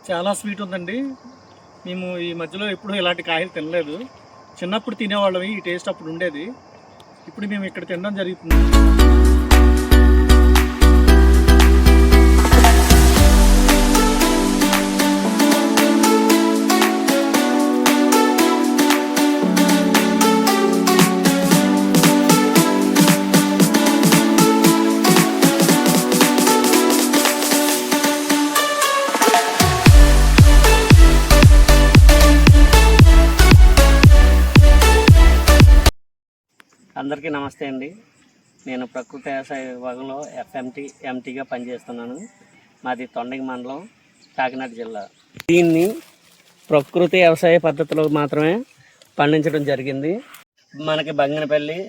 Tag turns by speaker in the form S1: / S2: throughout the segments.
S1: చాలా స్వీట్ ఉందండి. మేము ఈ మధ్యలో ఎప్పుడు ఇలాంటి కాయలు తినలేదు. చిన్నప్పుడు తినేవాళ్ళం, ఈ టేస్ట్ అప్పుడు ఉండేది. ఇప్పుడు మేము ఇక్కడ తినడం జరుగుతుంది.
S2: అందరికీ నమస్తే అండి. నేను ప్రకృతి వ్యవసాయ విభాగంలో ఎంటీగా పనిచేస్తున్నాను. మాది తొండంగి మండలం, కాకినాడ జిల్లా. దీన్ని ప్రకృతి వ్యవసాయ పద్ధతిలో మాత్రమే పండించడం జరిగింది. మనకి బంగినపల్లి,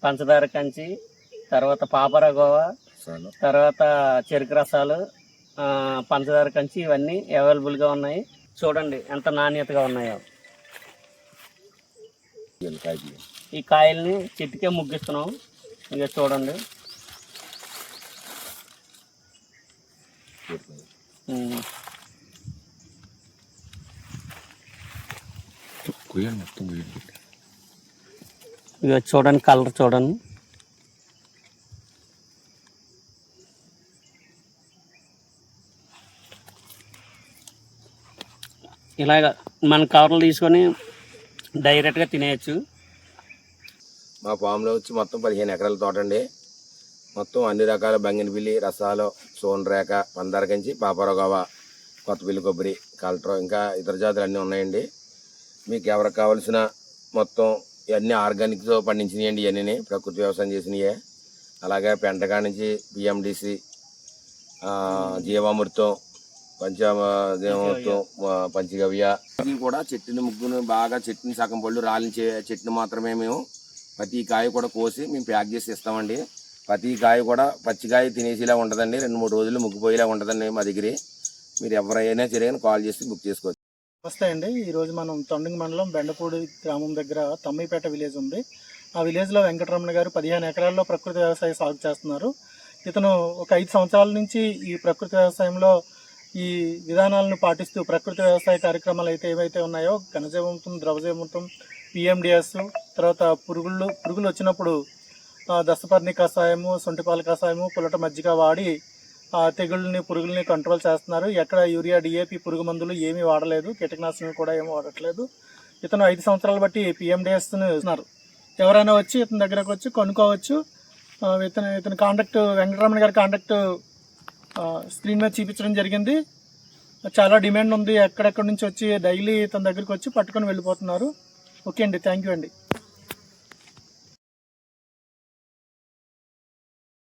S2: పంచదార కంచి, తర్వాత పాపర గోవా, తర్వాత చెరుకు రసాలు, పంచదార కంచి ఇవన్నీ అవైలబుల్గా ఉన్నాయి. చూడండి ఎంత నాణ్యతగా ఉన్నాయో. ఈ కాయల్ని చెట్టుకే ముగ్గిస్తున్నాం. ఇక చూడండి. ఇక చూడండి, కలర్ చూడండి. ఇలాగ మన కవర్లు తీసుకొని డైరెక్ట్గా తినేయచ్చు.
S3: మా ఫామ్లో వచ్చి మొత్తం 15 ఎకరాల తోట అండి. మొత్తం అన్ని రకాల బంగినపిల్లి, రసాలు, సోనరేఖ, పందార కంచి, పాపరగోవా, కొత్తపిల్లి కొబ్బరి, కల్ట్రో, ఇంకా ఇతర జాతులు అన్నీ ఉన్నాయండి. మీకు ఎవరికి కావాల్సిన మొత్తం ఇవన్నీ ఆర్గానిక్తో పండించినాయండి. ఇవన్నీ ప్రకృతి వ్యవసాయం చేసినవే. అలాగే పెంటకా నుంచి పిఎండిసి, జీవామృతం, పంచజీవామృతం, పంచగవ్య, ఇది కూడా చెట్టుని ముగ్గును బాగా చెట్టుని సగం పళ్ళు రాలించే చెట్టుని మాత్రమే మేము ప్రతి కాయ కూడా కోసి మేము ప్యాక్ చేసి ఇస్తామండి. ప్రతి కాయ కూడా పచ్చికాయ తినేసేలా ఉంటుందండి. 2-3 రోజులు ముగ్గిపోయేలా ఉంటుందండి మా దగ్గర. మీరు ఎవరైనా సరే కాల్ చేసి బుక్ చేసుకోవచ్చు.
S1: నమస్తే అండి. ఈరోజు మనం తొండంగి మండలం బెండపూడి గ్రామం దగ్గర తమ్మిపేట విలేజ్ ఉంది. ఆ విలేజ్లో వెంకటరమణ గారు 15 ఎకరాల్లో ప్రకృతి వ్యవసాయ సాగు చేస్తున్నారు. ఇతను ఒక 5 సంవత్సరాల నుంచి ఈ ప్రకృతి వ్యవసాయంలో ఈ విధానాలను పాటిస్తూ ప్రకృతి వ్యవసాయ కార్యక్రమాలు ఏవైతే ఉన్నాయో ఘనజీవామృతం, ద్రవజీవామృతం, పిఎండిఎస్, తర్వాత పురుగులు వచ్చినప్పుడు దస్తపర్ణి కషాయము, సొంటిపాల కషాయము, పుల్లట మజ్జిగ వాడి తెగుళ్ళని, పురుగుల్ని కంట్రోల్ చేస్తున్నారు. ఎక్కడ యూరియా, డిఏపి, పురుగు మందులు ఏమీ వాడలేదు. కీటకనాశనం కూడా ఏమీ వాడట్లేదు. ఇతను 5 సంవత్సరాలు బట్టి పిఎండిఎస్ని ఇస్తున్నారు. ఎవరైనా వచ్చి ఇతని దగ్గరకు వచ్చి కొనుక్కోవచ్చు. ఇతని కాంటాక్ట్, వెంకటరమణ గారి కాంటాక్ట్ స్క్రీన్ మీద చూపించడం జరిగింది. చాలా డిమాండ్ ఉంది. ఎక్కడెక్కడి నుంచి వచ్చి డైలీ తన దగ్గరికి వచ్చి పట్టుకొని వెళ్ళిపోతున్నారు. ఓకే అండి, థ్యాంక్ యూ అండి.